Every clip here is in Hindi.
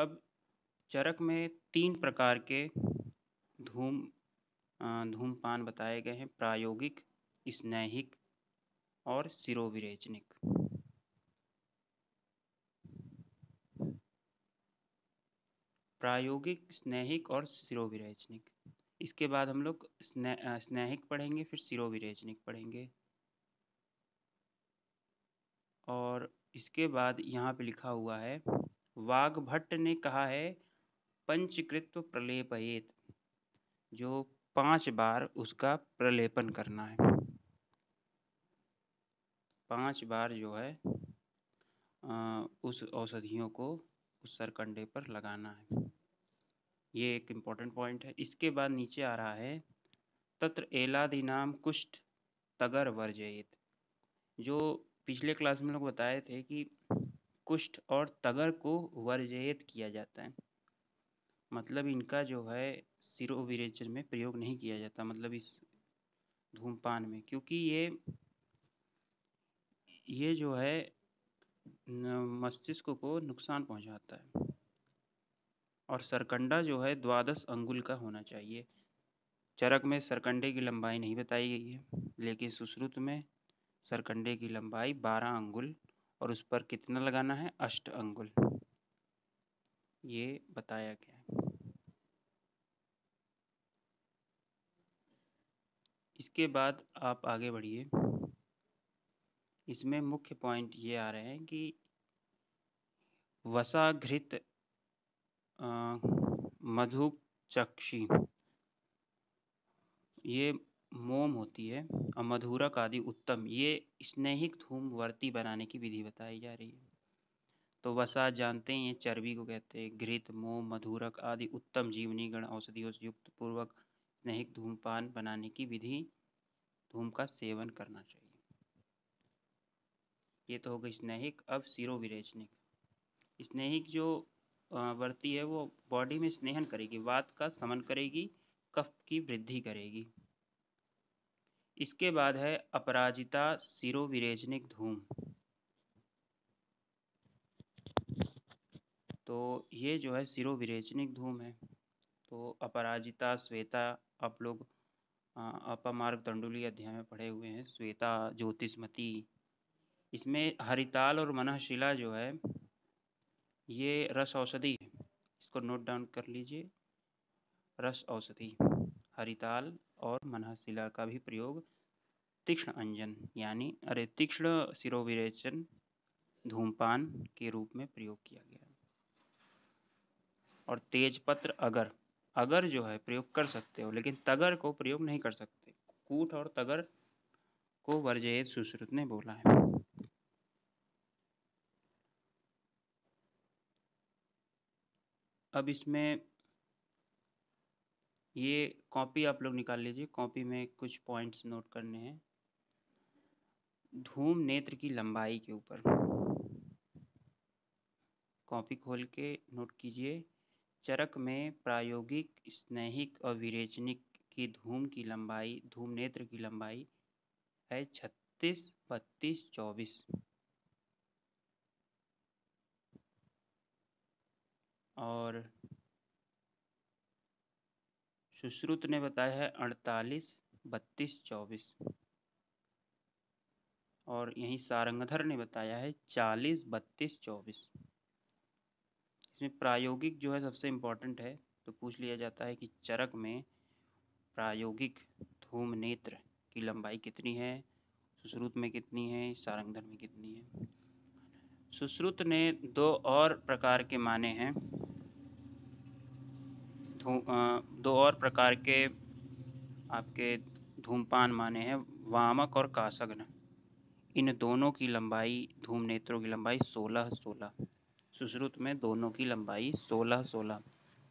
अब चरक में 3 प्रकार के धूमपान बताए गए हैं: प्रायोगिक, स्नेहिक और शिरोविरेचनिक। प्रायोगिक, स्नेहिक और शिरोविरेचनिक। इसके बाद हम लोग स्नेहिक पढ़ेंगे, फिर शिरोविरेचनिक पढ़ेंगे। और इसके बाद यहाँ पे लिखा हुआ है, वाग्भट्ट ने कहा है पंचकृत्व प्रलेपयेत, जो 5 बार उसका प्रलेपन करना है। 5 बार जो है उस औषधियों को उस सरकंडे पर लगाना है। ये एक इम्पोर्टेंट पॉइंट है। इसके बाद नीचे आ रहा है, तत्र एलादीनाम कुष्ठ तगर वर्जयेत। जो पिछले क्लास में लोग बताए थे कि कुष्ठ और तगर को वर्जयेत किया जाता है, मतलब इनका जो है शिरोविरेचन में प्रयोग नहीं किया जाता, मतलब इस धूमपान में, क्योंकि ये जो है मस्तिष्क को नुकसान पहुंचाता है। और सरकंडा जो है 12 अंगुल का होना चाहिए। चरक में सरकंडे की लंबाई नहीं बताई गई है, लेकिन सुश्रुत में सरकंडे की लंबाई 12 अंगुल और उस पर कितना लगाना है, 8 अंगुल, ये बताया गया है। इसके बाद आप आगे बढ़िए। इसमें मुख्य पॉइंट ये आ रहे हैं कि वसाघृत मधुचक्षी, ये मोम होती है, और मधुरक आदि उत्तम, ये स्नेहिक धूमवर्ती बनाने की विधि बताई जा रही है। तो वसा जानते हैं, ये चर्बी को कहते हैं। घृत, मोम, मधुरक आदि उत्तम जीवनी गण औषधियों से युक्त पूर्वक स्नेहिक धूमपान बनाने की विधि, धूम का सेवन करना चाहिए। ये तो हो गई स्नेहिक। अब शिरोविरेचनिक। स्नेहिक जो वर्ती है वो बॉडी में स्नेहन करेगी, वात का समन करेगी, कफ की वृद्धि करेगी। इसके बाद है अपराजिता शिरोविरेचनिक धूम। तो ये जो है शिरोविरेचनिक धूम है। तो अपराजिता, श्वेता, आप लोग अपमार्ग तंडुली अध्याय में पढ़े हुए हैं, श्वेता, ज्योतिषमती। इसमें हरिताल और मनःशिला जो है ये रस औषधि है, इसको नोट डाउन कर लीजिए। रस औषधि, हरिताल और मनःशिला का भी प्रयोग तीक्ष्ण अंजन यानी तीक्ष्ण शिरोविरेचन धूमपान के रूप में प्रयोग किया गया। और तेजपत्र, अगर जो है प्रयोग कर सकते हो, लेकिन तगर को प्रयोग नहीं कर सकते। कूट और तगर को वर्जयेत सुश्रुत ने बोला है। अब इसमें ये कॉपी आप लोग निकाल लीजिए, कॉपी में कुछ पॉइंट्स नोट करने हैं धूम नेत्र की लंबाई के ऊपर। कॉपी खोल के नोट कीजिए। चरक में प्रायोगिक, स्नेहिक और विरेचनिक की धूम की लंबाई, धूम नेत्र की लंबाई है 36, 32, 24। और सुश्रुत ने बताया है 48, 32, 24। और यहीं सारंगधर ने बताया है 40, 32, 24। इसमें प्रायोगिक जो है सबसे इम्पोर्टेंट है, तो पूछ लिया जाता है कि चरक में प्रायोगिक धूम नेत्र की लंबाई कितनी है, सुश्रुत में कितनी है, सारंगधर में कितनी है। सुश्रुत ने 2 और प्रकार के माने हैं, 2 और प्रकार के आपके धूमपान माने हैं, वामक और कासग्न। इन दोनों की लंबाई, धूम नेत्रों की लंबाई 16, 16। सुश्रुत में दोनों की लंबाई 16, 16।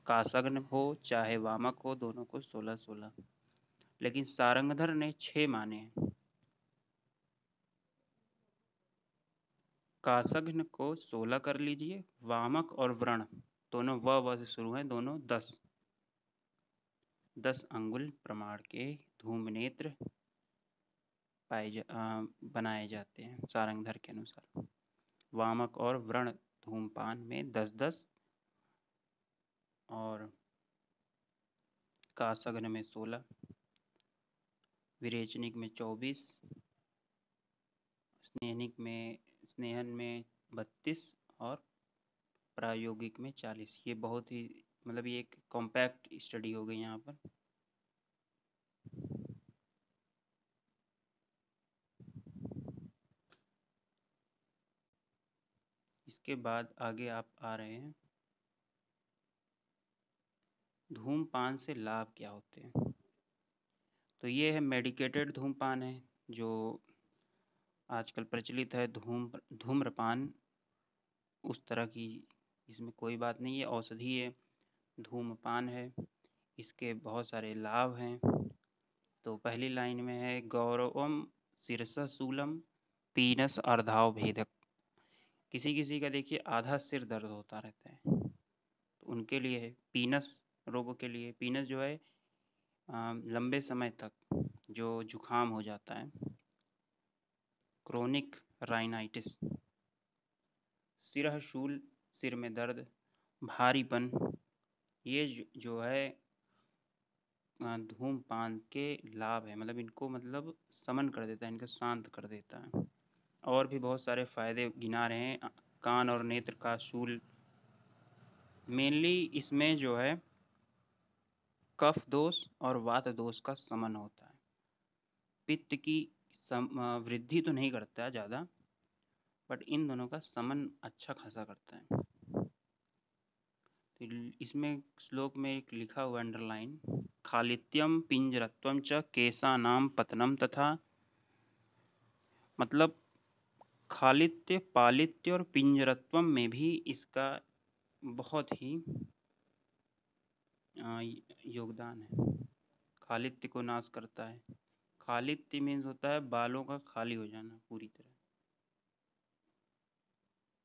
कासग्न हो चाहे वामक हो, दोनों को 16, 16। लेकिन सारंगधर ने 6 माने हैं। कासग्न को 16 कर लीजिए, वामक और व्रण दोनों व से शुरू हैं, दोनों 10 अंगुल प्रमाण के धूम नेत्र बनाए जाते हैं सारंगधर के अनुसार। वामक और व्रण धूमपान में 10, 10 और कासगन में 16, विरेचनिक में 24, स्नेहन में 32 और प्रायोगिक में 40। ये बहुत ही मतलब ये एक कॉम्पैक्ट स्टडी हो गई यहाँ पर। इसके बाद आगे आप आ रहे हैं, धूमपान से लाभ क्या होते हैं। तो ये है मेडिकेटेड धूमपान है जो आजकल प्रचलित है। धूम्रपान उस तरह की इसमें कोई बात नहीं है, औषधीय धूमपान है। इसके बहुत सारे लाभ हैं। तो पहली लाइन में है गौरवम शीर्षशूलम पीनस अर्धाव भेदक। किसी किसी का देखिए आधा सिर दर्द होता रहता है, तो उनके लिए है। पीनस रोगों के लिए, पीनस जो है लंबे समय तक जो जुखाम हो जाता है, क्रोनिक राइनाइटिस। सिरहशूल सिर में दर्द, भारीपन, ये जो है धूमपान के लाभ है। मतलब इनको मतलब समन कर देता है, इनको शांत कर देता है। और भी बहुत सारे फायदे गिना रहे हैं। कान और नेत्र का शूल, मेनली इसमें जो है कफ दोष और वात दोष का समन होता है। पित्त की वृद्धि तो नहीं करता है ज़्यादा, बट इन दोनों का समन अच्छा खासा करता है। तो इसमें श्लोक में एक लिखा हुआ अंडरलाइन, खालित्यम पिंजरत्वम च केशानाम पतनम तथा, मतलब खालित्य, पालित्य और पिंजरत्वम में भी इसका बहुत ही योगदान है। खालित्य को नाश करता है। खालित्य मीन्स होता है बालों का खाली हो जाना पूरी तरह,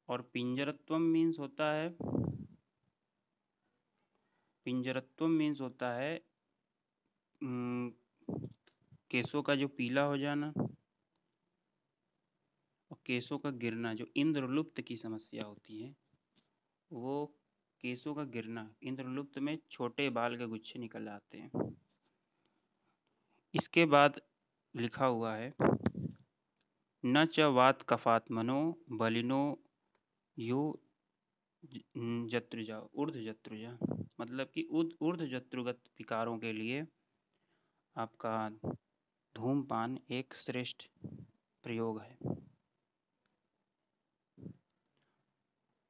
और पिंजरत्वम मीन्स होता है, पिंजरत्वम मीन्स होता है केशों का जो पीला हो जाना और केशों का गिरना। जो इंद्रलुप्त की समस्या होती है वो केशों का गिरना, इंद्रलुप्त में छोटे बाल के गुच्छे निकल आते हैं। इसके बाद लिखा हुआ है न च वात कफात मनो बलिनो यो जत्रुजा ऊर्ध्व जत्रुजा, मतलब कि ऊर्ध्व जत्रुगत विकारों के लिए आपका धूमपान एक श्रेष्ठ प्रयोग है।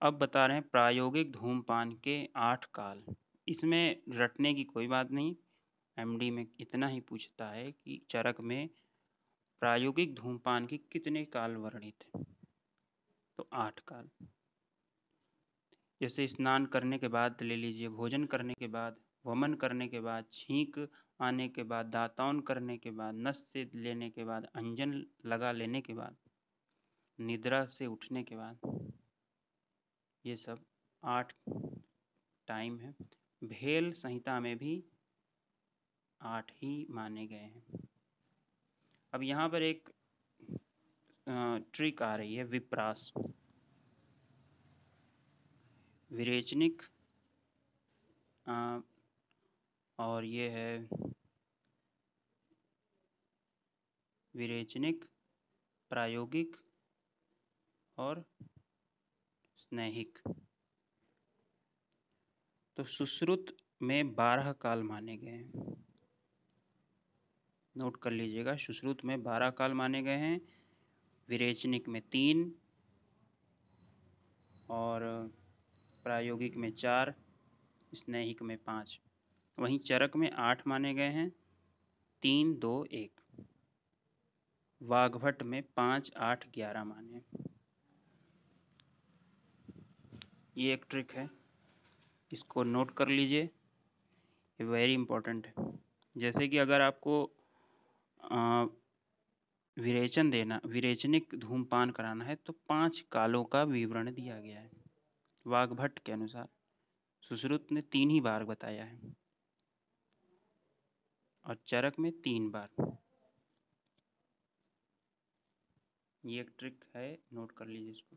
अब बता रहे हैं प्रायोगिक धूमपान के 8 काल। इसमें रटने की कोई बात नहीं, एमडी में इतना ही पूछता है कि चरक में प्रायोगिक धूमपान की कितने काल वर्णित हैं। तो 8 काल। जैसे स्नान करने के बाद ले लीजिए, भोजन करने के बाद, वमन करने के बाद, छींक आने के बाद, दातौन करने के बाद, नस से लेने के बाद, अंजन लगा लेने के बाद, निद्रा से उठने के बाद, ये सब 8 टाइम है। भेल संहिता में भी 8 ही माने गए हैं। अब यहाँ पर एक ट्रिक आ रही है, विप्रास। विरेचनिक और ये है विरेचनिक, प्रायोगिक और स्नेहिक। तो सुश्रुत में 12 काल माने गए हैं। नोट कर लीजिएगा, सुश्रुत में 12 काल माने गए हैं, विरेचनिक में 3 और प्रायोगिक में 4, स्नेहिक में 5। वहीं चरक में 8 माने गए हैं, 3, 2, 1। वाग्भट में 5, 8, 11 माने। ये एक ट्रिक है, इसको नोट कर लीजिए, ये वेरी इंपॉर्टेंट है। जैसे कि अगर आपको विरेचन देना, विरेचनिक धूमपान कराना है तो 5 कालों का विवरण दिया गया है वाग्भट के अनुसार। सुश्रुत ने 3 ही बार बताया है और चरक में 3 बार। ये एक ट्रिक है, नोट कर लीजिए इसको।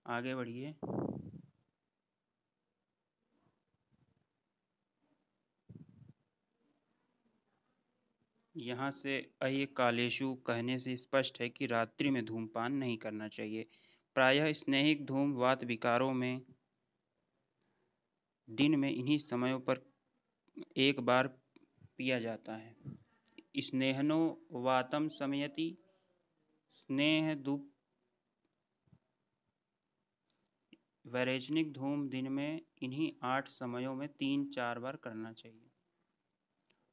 आगे बढ़िए। यहाँ से अये कालेषु कहने से स्पष्ट है कि रात्रि में धूमपान नहीं करना चाहिए। प्रायः स्नेहिक धूम वात विकारों में दिन में इन्हीं समयों पर एक बार पिया जाता है। स्नेहनो वातम शमयति स्नेह धूप। वैरेचनिक धूम दिन में इन्हीं 8 समयों में 3-4 बार करना चाहिए।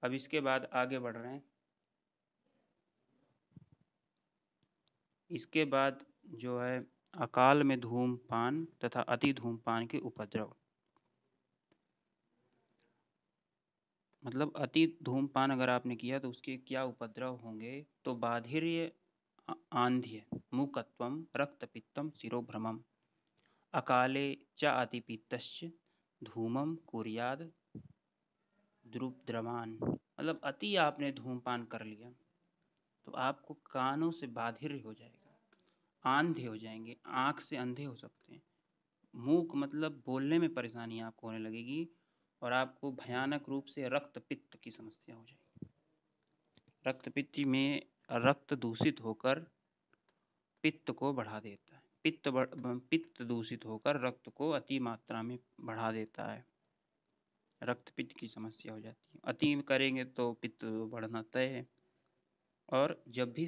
अब इसके बाद आगे बढ़ रहे हैं। इसके बाद जो है अकाल में धूमपान तथा अति धूमपान के उपद्रव। मतलब अति धूमपान अगर आपने किया तो उसके क्या उपद्रव होंगे, तो बाधिर्य, आंध्य, मूकत्वम, रक्तपित्तम, शिरोभ्रमम, अकाले च अतिपित्तश्च धूमम कुर्याद द्रुपद्रवान। मतलब अति आपने धूमपान कर लिया तो आपको कानों से बाधिर्य हो जाएगा, आंधे हो जाएंगे, आँख से अंधे हो सकते हैं, मूक मतलब बोलने में परेशानी आपको होने लगेगी, और आपको भयानक रूप से रक्तपित्त की समस्या हो जाएगी। रक्तपित्त में रक्त दूषित होकर पित्त को बढ़ा देता है। पित्त दूषित होकर रक्त को अति मात्रा में बढ़ा देता है, रक्तपित्त की समस्या हो जाती है। अति करेंगे तो पित्त बढ़ना तय है। और जब भी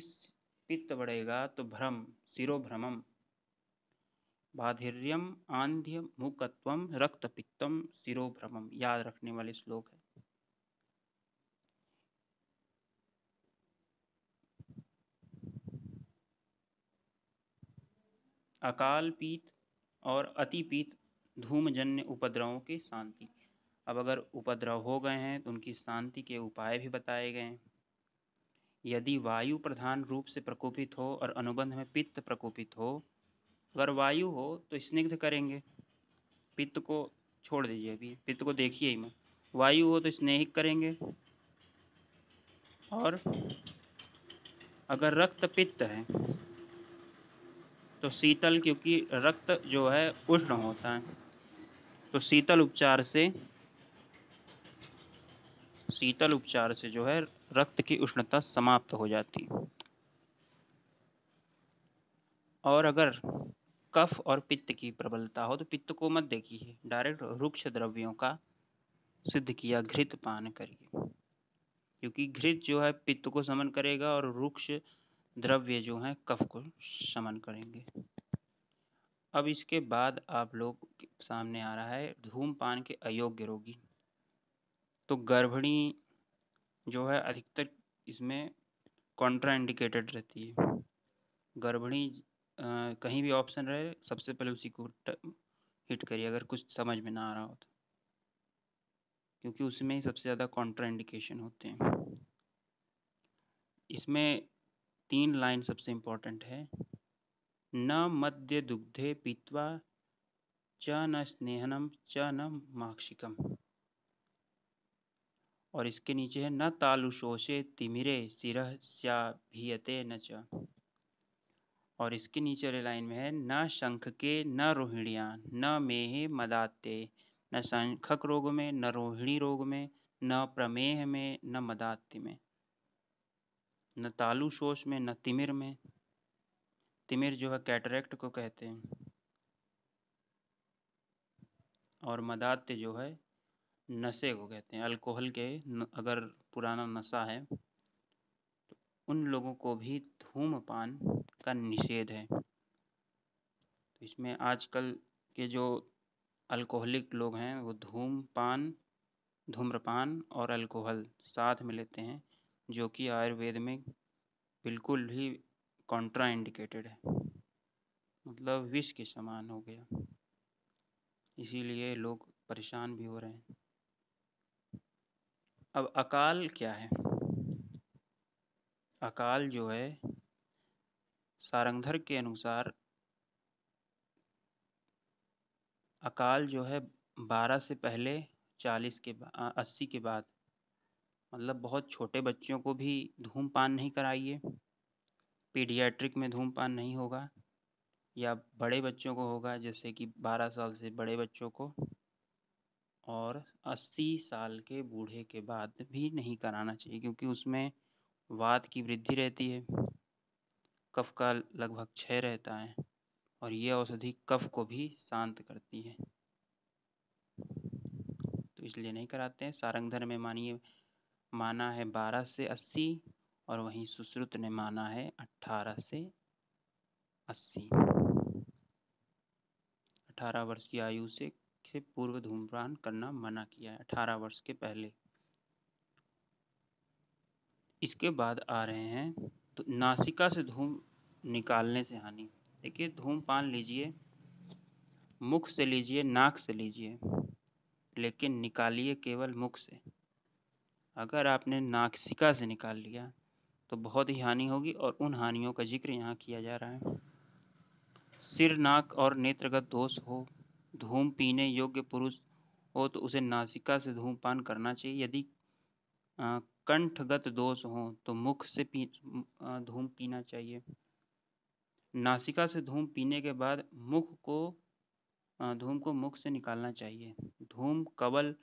पित्त बढ़ेगा तो भ्रम, शिरोभ्रमम, बाधिर्यम, आंध्य, मूकत्वम, रक्तपित्तम, शिरोभ्रमम, याद रखने वाले श्लोक है। अकाल पीत और अतिपीत धूमजन्य उपद्रवों की शांति। अब अगर उपद्रव हो गए हैं तो उनकी शांति के उपाय भी बताए गए हैं। यदि वायु प्रधान रूप से प्रकोपित हो और अनुबंध में पित्त प्रकोपित हो, अगर वायु हो तो स्निग्ध करेंगे, पित्त को छोड़ दीजिए, अभी पित्त को देखिए ही मत। वायु हो तो स्नेहिक करेंगे, और अगर रक्त पित्त है तो शीतल, क्योंकि रक्त जो है उष्ण होता है, तो शीतल उपचार से जो है रक्त की उष्णता समाप्त हो जाती है। और अगर कफ और पित्त की प्रबलता हो तो पित्त को मत देखिए, डायरेक्ट रुक्ष द्रव्यों का सिद्ध किया घृत पान करिए, क्योंकि घृत जो है पित्त को शमन करेगा और रुक्ष द्रव्य जो है कफ को शमन करेंगे। अब इसके बाद आप लोग के सामने आ रहा है धूमपान के अयोग्य रोगी। तो गर्भिणी जो है अधिकतर इसमें कॉन्ट्राइंडिकेटेड रहती है। गर्भिणी कहीं भी ऑप्शन रहे सबसे पहले उसी को हिट करिए अगर कुछ समझ में ना आ रहा हो तो, क्योंकि उसमें ही सबसे ज़्यादा कॉन्ट्राइंडिकेशन होते हैं। इसमें 3 लाइन सबसे इम्पोर्टेंट है। न मद्य दुग्धे पीत्वा च न स्नेहनम च न माक्षिकम। और इसके नीचे है न तालुशोषे तिमिरे शिरः स्याभीयते न च। और इसके नीचे वाले लाइन में है न शंख के न रोहिणियाँ न मेहे मदाते, न शंखक रोग में, न रोहिणी रोग में, न प्रमेह में, न मदात्य में, न तालुशोष में, न तिमिर में। तिमिर जो है कैटरेक्ट को कहते हैं, और मदात्य जो है नशे को कहते हैं। अल्कोहल के अगर पुराना नशा है तो उन लोगों को भी धूमपान का निषेध है। तो इसमें आजकल के जो अल्कोहलिक लोग हैं वो धूम्रपान और अल्कोहल साथ में लेते हैं, जो कि आयुर्वेद में बिल्कुल ही कॉन्ट्राइंडिकेटेड है, मतलब विष के समान हो गया। इसीलिए लोग परेशान भी हो रहे हैं। अब अकाल क्या है? अकाल जो है सारंगधर के अनुसार अकाल जो है 12 से पहले 80 के बाद, मतलब बहुत छोटे बच्चों को भी धूमपान नहीं कराइए। पीडियाट्रिक में धूमपान नहीं होगा, या बड़े बच्चों को होगा जैसे कि 12 साल से बड़े बच्चों को, और 80 साल के बूढ़े के बाद भी नहीं कराना चाहिए, क्योंकि उसमें वात की वृद्धि रहती है, कफ का लगभग क्षय रहता है और ये औषधि कफ को भी शांत करती है, तो इसलिए नहीं कराते हैं। सारंगधर में माना है 12 से 80 और वहीं सुश्रुत ने माना है 18 से 80। 18 वर्ष की आयु से पूर्व धूम्रपान करना मना किया है, 18 वर्ष के पहले। इसके बाद आ रहे हैं तो नासिका से धूम निकालने से हानि। देखिए, धूमपान लीजिए, मुख से लीजिए, नाक से लीजिए, लेकिन निकालिए केवल मुख से। अगर आपने नासिका से निकाल लिया तो बहुत ही हानि होगी और उन हानियों का जिक्र यहाँ किया जा रहा है। सिर, नाक और नेत्रगत दोष हो, धूम पीने योग्य पुरुष हो तो उसे नासिका से धूमपान करना चाहिए। यदि कंठगत दोष हो तो मुख से धूम पीना चाहिए। नासिका से धूम पीने के बाद धूम को मुख से निकालना चाहिए। धूम कवल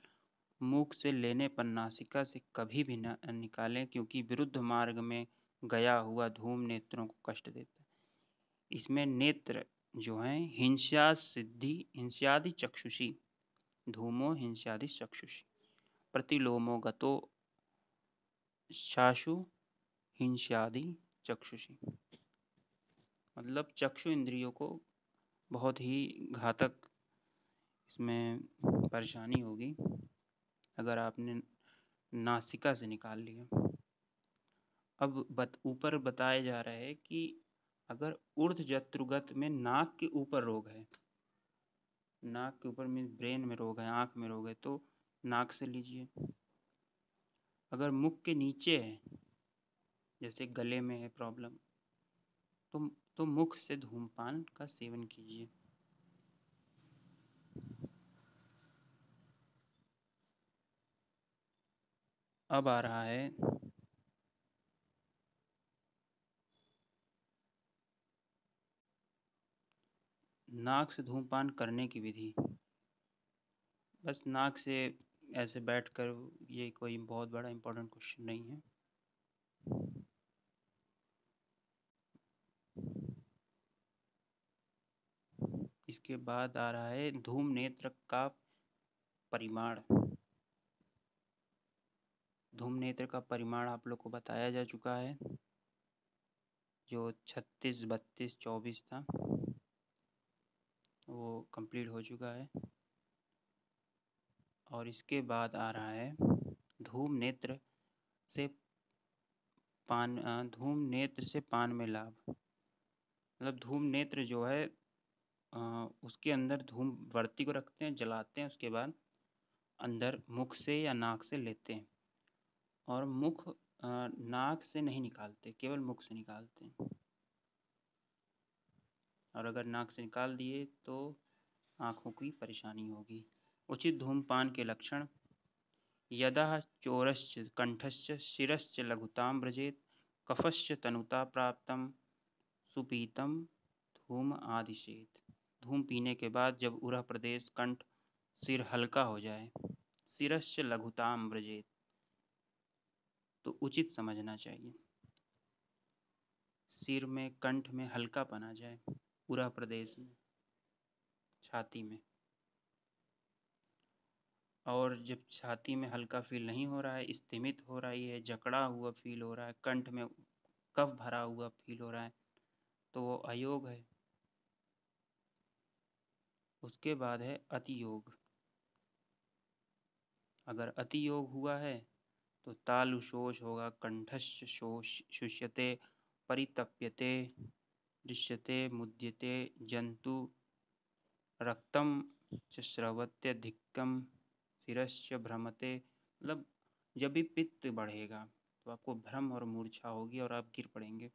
मुख से लेने पर नासिका से कभी भी न निकालें, क्योंकि विरुद्ध मार्ग में गया हुआ धूम नेत्रों को कष्ट देता है। इसमें नेत्र जो हैं हिंस्यादि चक्षुषी, धूमो हिंस्यादि चक्षुषी, प्रतिलोमो गतो शाशु हिंस्यादि चक्षुषी, मतलब चक्षु इंद्रियों को बहुत ही घातक इसमें परेशानी होगी अगर आपने नासिका से निकाल लिया। अब ऊपर बताया जा रहा है कि अगर ऊर्ध्व जत्रुगत में नाक के ऊपर रोग है, नाक के ऊपर में ब्रेन में रोग है, आँख में रोग है, तो नाक से लीजिए। अगर मुख के नीचे है, जैसे गले में है प्रॉब्लम, तो मुख से धूमपान का सेवन कीजिए। अब आ रहा है नाक से धूमपान करने की विधि। बस नाक से ऐसे बैठकर, ये कोई बहुत बड़ा इम्पोर्टेंट क्वेश्चन नहीं है। इसके बाद आ रहा है धूम नेत्र का परिमाण। धूम नेत्र का परिमाण आप लोग को बताया जा चुका है, जो 36, 32, 24 था, वो कंप्लीट हो चुका है। और इसके बाद आ रहा है धूम नेत्र से पान में लाभ। मतलब धूम नेत्र जो है उसके अंदर धूम वर्ती को रखते हैं, जलाते हैं, उसके बाद अंदर मुख से या नाक से लेते हैं, और नाक से नहीं निकालते, केवल मुख से निकालते हैं। और अगर नाक से निकाल दिए तो आँखों की परेशानी होगी। उचित धूमपान के लक्षण: यदा चोरश्च कंठश्च शिरश्च लघुतां व्रजेत, कफश्च तनुता प्राप्तं सुपीतम धूम आदिशेत। धूम पीने के बाद जब उरह प्रदेश, कंठ, सिर हल्का हो जाए, शिरश्च लघुतां व्रजेत, तो उचित समझना चाहिए। सिर में, कंठ में हल्कापन आ जाए, उरह प्रदेश में, छाती में। और जब छाती में हल्का फील नहीं हो रहा है, स्तिमित हो रही है, जकड़ा हुआ फील हो रहा है, कंठ में कफ भरा हुआ फील हो रहा है, तो वो अयोग है। उसके बाद है अति योग। अगर अति योग हुआ है तो तालुशोष होगा, कंठस्य शुष्यते, परितप्यते, दृश्यते, मुद्यते, जंतु रक्तम च स्रवत्यधिकम, शिरस्य भ्रमते। मतलब जब भी पित्त बढ़ेगा तो आपको भ्रम और मूर्छा होगी और आप गिर पड़ेंगे।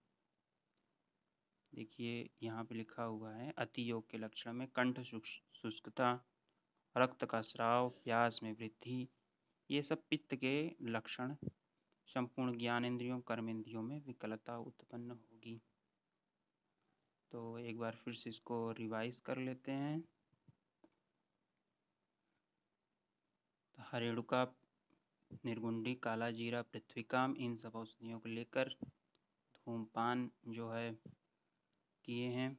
देखिए यहाँ पे लिखा हुआ है अति योग के लक्षण में कंठ शुष्कता, रक्त का स्राव, प्यास में वृद्धि, ये सब पित्त के लक्षण। संपूर्ण ज्ञानेंद्रियों, कर्मेंद्रियों में विकलता उत्पन्न होगी। तो एक बार फिर से इसको रिवाइज कर लेते हैं। तो हरेणुका निर्गुंडी, काला जीरा, पृथ्वीकाम, इन सब औषधियों को लेकर धूम्रपान जो है किए हैं।